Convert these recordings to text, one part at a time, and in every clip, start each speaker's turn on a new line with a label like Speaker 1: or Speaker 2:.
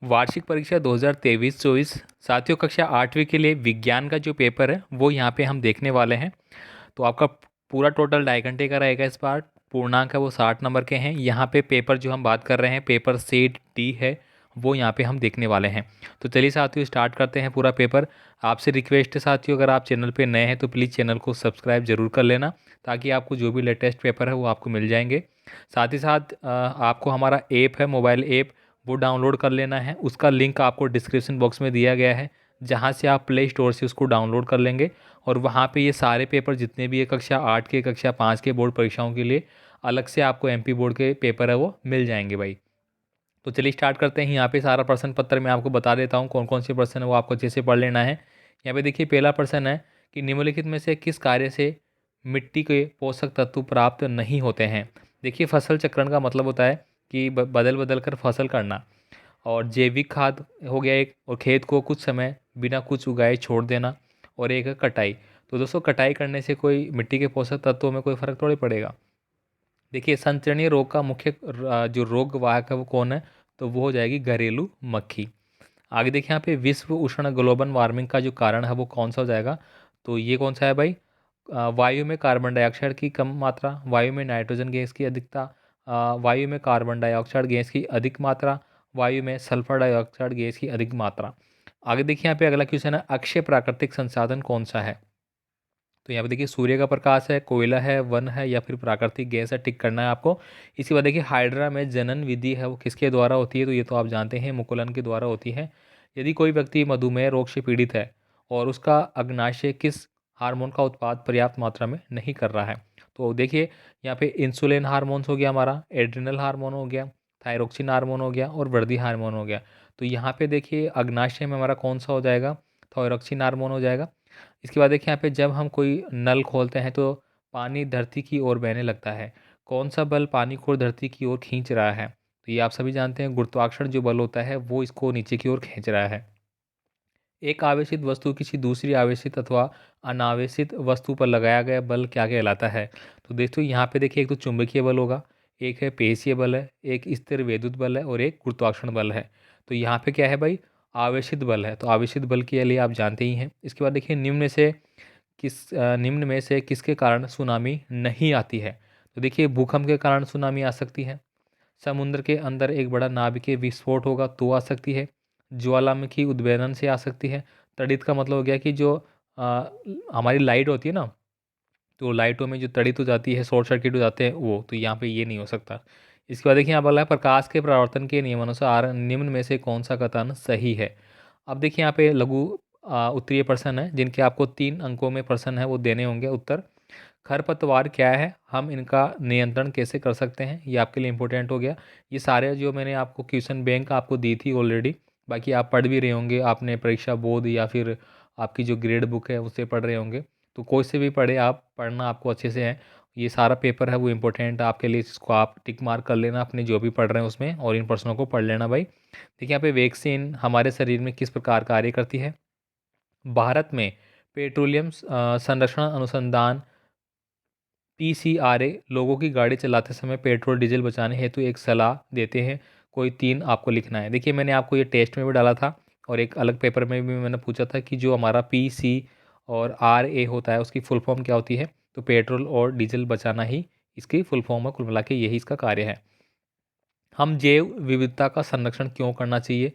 Speaker 1: वार्षिक परीक्षा 2023-24 साथियों कक्षा 8वीं के लिए विज्ञान का जो पेपर है वो यहाँ पे हम देखने वाले हैं। तो आपका पूरा टोटल 2.5 घंटे का रहेगा। इस बार पूर्णांक है वो 60 नंबर के हैं। यहाँ पे पेपर जो हम बात कर रहे हैं पेपर सेट डी है वो यहाँ पे हम देखने वाले हैं। तो चलिए साथियों स्टार्ट करते हैं पूरा पेपर। आपसे रिक्वेस्ट है साथियों, अगर आप चैनल पे नए हैं तो प्लीज़ चैनल को सब्सक्राइब जरूर कर लेना, ताकि आपको जो भी लेटेस्ट पेपर है वो आपको मिल जाएंगे। साथ ही साथ आपको हमारा ऐप है, मोबाइल ऐप, वो डाउनलोड कर लेना है। उसका लिंक आपको डिस्क्रिप्शन बॉक्स में दिया गया है, जहाँ से आप प्ले स्टोर से उसको डाउनलोड कर लेंगे और वहाँ पे ये सारे पेपर जितने भी है कक्षा 8 के, कक्षा 5 के बोर्ड परीक्षाओं के लिए अलग से आपको एमपी बोर्ड के पेपर है वो मिल जाएंगे भाई। तो चलिए स्टार्ट करते हैं। यहाँ पे सारा प्रश्न पत्र मैं आपको बता देता हूँ कौन कौन से प्रश्न है वो आपको अच्छे से पढ़ लेना है। यहाँ पे देखिए पहला प्रश्न है कि निम्नलिखित में से किस कार्य से मिट्टी के पोषक तत्व प्राप्त नहीं होते हैं। देखिए फसल चक्रण का मतलब होता है कि बदल बदल कर फसल करना, और जैविक खाद हो गया एक, और खेत को कुछ समय बिना कुछ उगाए छोड़ देना, और एक है कटाई। तो दोस्तों कटाई करने से कोई मिट्टी के पोषक तत्वों में कोई फर्क थोड़ी पड़ेगा। देखिए संचरणीय रोग का मुख्य जो रोग वाहक है वो कौन है, तो वो हो जाएगी घरेलू मक्खी। आगे देखिए यहाँ पे विश्व उष्ण ग्लोबल वार्मिंग का जो कारण है वो कौन सा हो जाएगा, तो ये कौन सा है भाई, वायु में कार्बन डाइऑक्साइड की कम मात्रा, वायु में नाइट्रोजन गैस की अधिकता, वायु में कार्बन डाइऑक्साइड गैस की अधिक मात्रा, वायु में सल्फर डाइऑक्साइड गैस की अधिक मात्रा। आगे देखिए यहाँ पे अगला क्वेश्चन है अक्षय प्राकृतिक संसाधन कौन सा है। तो यहाँ पे देखिए सूर्य का प्रकाश है, कोयला है, वन है, या फिर प्राकृतिक गैस है, टिक करना है आपको। इसके बाद देखिए हाइड्रा में जनन विधि है वो किसके द्वारा होती है, तो ये तो आप जानते हैं मुकुलन के द्वारा होती है। यदि कोई व्यक्ति मधुमेह रोग से पीड़ित है और उसका अग्नाशय किस हार्मोन का उत्पाद पर्याप्त मात्रा में नहीं कर रहा है, तो देखिए यहाँ पे इंसुलिन हार्मोन्स हो गया हमारा, एड्रिनल हार्मोन हो गया, थायरोक्सिन हार्मोन हो गया, और वृद्धि हार्मोन हो गया। तो यहाँ पे देखिए अग्नाशय में हमारा कौन सा हो जाएगा, थायरोक्सिन हार्मोन हो जाएगा। इसके बाद देखिए यहाँ पे जब हम कोई नल खोलते हैं तो पानी धरती की ओर बहने लगता है। कौन सा बल पानी को धरती की ओर खींच रहा है, तो ये आप सभी जानते हैं गुरुत्वाकर्षण जो बल होता है वो इसको नीचे की ओर खींच रहा है। एक आवेशित वस्तु किसी दूसरी आवेशित अथवा अनावेशित वस्तु पर लगाया गया बल क्या कहलाता है। तो दोस्तों यहाँ पे देखिए एक तो चुंबकीय बल होगा, एक है पेशीय बल है, एक स्थिर वैद्युत बल है, और एक गुरुत्वाकर्षण बल है। तो यहाँ पे क्या है भाई, आवेशित बल है। तो आवेशित बल के लिए आप जानते ही हैं। इसके बाद देखिए निम्न में से किसके कारण सुनामी नहीं आती है। तो देखिए भूकंप के कारण सुनामी आ सकती है, समुद्र के अंदर एक बड़ा नाभिकीय विस्फोट होगा तो आ सकती है, ज्वालामुखी उद्वेलन से आ सकती है। तड़ित का मतलब हो गया कि जो हमारी लाइट होती है ना, तो लाइटों में जो तड़ित हो जाती है, शॉर्ट सर्किट हो जाते हैं वो, तो यहाँ पे ये नहीं हो सकता। इसके बाद देखिए यहाँ बोला है प्रकाश के परावर्तन के नियमानुसार निम्न में से कौन सा कथन सही है। अब देखिए यहाँ पे लघु उत्तरीय प्रश्न है जिनके आपको 3 अंकों में प्रश्न है वो देने होंगे उत्तर। खरपतवार क्या है, हम इनका नियंत्रण कैसे कर सकते हैं, ये आपके लिए इंपॉर्टेंट हो गया। ये सारे जो मैंने आपको क्वेश्चन बैंक आपको दी थी ऑलरेडी, बाकी आप पढ़ भी रहे होंगे, आपने परीक्षा बोर्ड या फिर आपकी जो ग्रेड बुक है उससे पढ़ रहे होंगे। तो कोई से भी पढ़े आप, पढ़ना आपको अच्छे से है। ये सारा पेपर है वो इंपॉर्टेंट है आपके लिए, इसको आप टिक मार्क कर लेना अपने जो भी पढ़ रहे हैं उसमें, और इन प्रश्नों को पढ़ लेना भाई। देखिए यहाँ पे वैक्सीन हमारे शरीर में किस प्रकार कार्य करती है। भारत में पेट्रोलियम संरक्षण अनुसंधान पीसीआरए लोगों की गाड़ी चलाते समय पेट्रोल डीजल बचाने हेतु एक सलाह देते हैं। कोई 3 आपको लिखना है। देखिए मैंने आपको ये टेस्ट में भी डाला था और एक अलग पेपर में भी मैंने पूछा था कि जो हमारा पीसी और आरए होता है उसकी फुल फॉर्म क्या होती है, तो पेट्रोल और डीजल बचाना ही इसकी फुल फॉर्म है, कुल मिला के यही इसका कार्य है। हम जैव विविधता का संरक्षण क्यों करना चाहिए।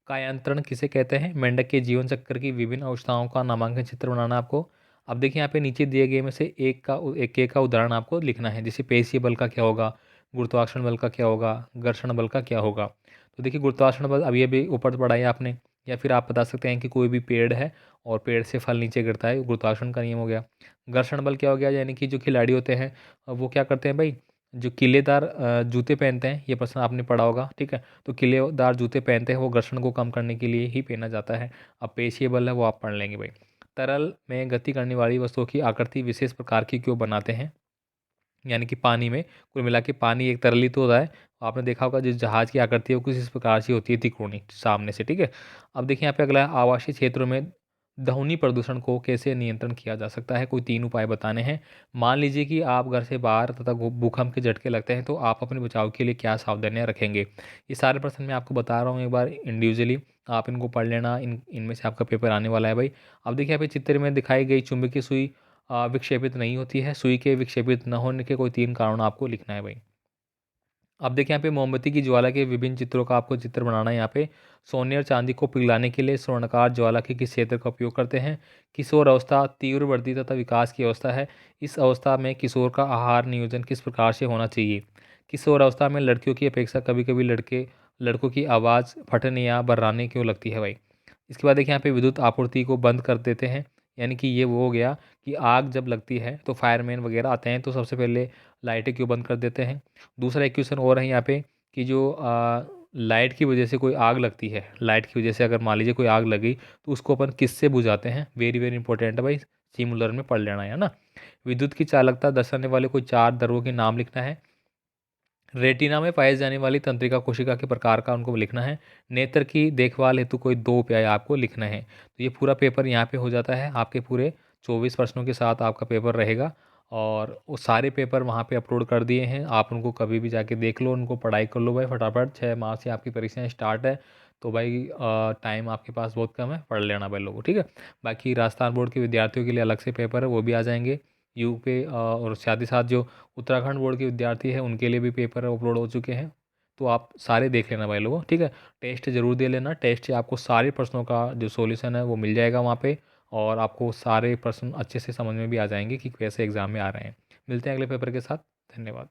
Speaker 1: कायांतरण किसे कहते हैं। मेंढक के जीवन चक्र की विभिन्न अवस्थाओं का नामांकन चित्र बनाना आपको। अब देखिए यहाँ पे नीचे दिए गए में से एक का उदाहरण आपको लिखना है। जैसे पेशीय बल का क्या होगा, गुरुत्वाकर्षण बल का क्या होगा, घर्षण बल का क्या होगा। तो देखिए गुरुत्वाकर्षण बल अभी अभी ऊपर पढ़ा है आपने, या फिर आप बता सकते हैं कि कोई भी पेड़ है और पेड़ से फल नीचे गिरता है, गुरुत्वाकर्षण का नियम हो गया। घर्षण बल क्या हो गया, यानी कि जो खिलाड़ी होते हैं वो क्या करते हैं भाई, जो किलेदार जूते पहनते हैं, ये प्रश्न आपने पढ़ा होगा, ठीक है। तो किलेदार जूते पहनते हैं वो घर्षण को कम करने के लिए ही पहना जाता है। अब पेशीय बल है वो आप पढ़ लेंगे भाई। तरल में गति करने वाली वस्तुओं की आकृति विशेष प्रकार की क्यों बनाते हैं, यानी कि पानी में, कुल मिला के पानी एक तरल ही तो होता है। आपने देखा होगा जिस जहाज की आकृति है वो कुछ इस प्रकार से होती है, त्रिकोणी सामने से, ठीक है। अब देखिए यहाँ पे अगला है आवासीय क्षेत्रों में ध्वनि प्रदूषण को कैसे नियंत्रण किया जा सकता है, कोई 3 उपाय बताने हैं। मान लीजिए कि आप घर से बाहर तथा भूकंप के झटके लगते हैं तो आप अपने बचाव के लिए क्या सावधानियां रखेंगे। ये सारे प्रश्न मैं आपको बता रहा हूँ एक बार इंडिविजुअली, आप इनको पढ़ लेना, इनमें से आपका पेपर आने वाला है भाई। अब देखिए यहाँ पे चित्र में दिखाई गई चुंबकीय सुई विक्षेपित नहीं होती है। सुई के विक्षेपित न होने के कोई 3 कारण आपको लिखना है भाई। अब देखिए यहाँ पे मोमबत्ती की ज्वाला के विभिन्न चित्रों का आपको चित्र बनाना है। यहाँ पे सोने और चांदी को पिघलाने के लिए स्वर्णकार ज्वाला के किस क्षेत्र का उपयोग करते हैं। किशोर अवस्था तीव्र वृद्धि तथा विकास की अवस्था है। इस अवस्था में किशोर का आहार नियोजन किस प्रकार से होना चाहिए। किशोर अवस्था में लड़कियों की अपेक्षा कभी कभी लड़कों की आवाज़ फटने या बर्राने क्यों लगती है भाई। इसके बाद देखिए यहाँ पे विद्युत आपूर्ति को बंद कर देते हैं, यानी कि ये वो हो गया कि आग जब लगती है तो फायरमैन वगैरह आते हैं तो सबसे पहले लाइटें क्यों बंद कर देते हैं। दूसरा एक क्वेश्चन और है यहाँ पे कि जो लाइट की वजह से कोई आग लगती है, लाइट की वजह से अगर मान लीजिए कोई आग लगी तो उसको अपन किससे बुझाते हैं। वेरी वेरी इंपॉर्टेंट है भाई, सिमुलर में पढ़ लेना है ना। विद्युत की चालकता दर्शाने वाले कोई 4 द्रव्यों के नाम लिखना है। रेटिना में पाए जाने वाली तंत्रिका कोशिका के प्रकार का उनको लिखना है। नेत्र की देखभाल हेतु कोई 2 उपाय आपको लिखना है। तो ये पूरा पेपर यहाँ पे हो जाता है आपके पूरे 24 प्रश्नों के साथ आपका पेपर रहेगा। और वो सारे पेपर वहाँ पे अपलोड कर दिए हैं, आप उनको कभी भी जाके देख लो, उनको पढ़ाई कर लो भाई फटाफट। 6 मार्च से आपकी परीक्षाएं स्टार्ट है तो भाई टाइम आपके पास बहुत कम है, पढ़ लेना भाई लोगों, ठीक है। बाकी राजस्थान बोर्ड के विद्यार्थियों के लिए अलग से पेपर है, वो भी आ जाएंगे। यूपी और साथ ही साथ जो उत्तराखंड बोर्ड के विद्यार्थी हैं उनके लिए भी पेपर अपलोड हो चुके हैं। तो आप सारे देख लेना भाई लोगों, ठीक है। टेस्ट जरूर दे लेना, टेस्ट से आपको सारे प्रश्नों का जो सॉल्यूशन है वो मिल जाएगा वहाँ पे। और आपको सारे प्रश्न अच्छे से समझ में भी आ जाएंगे कि कैसे एग्जाम में आ रहे हैं। मिलते हैं अगले पेपर के साथ। धन्यवाद।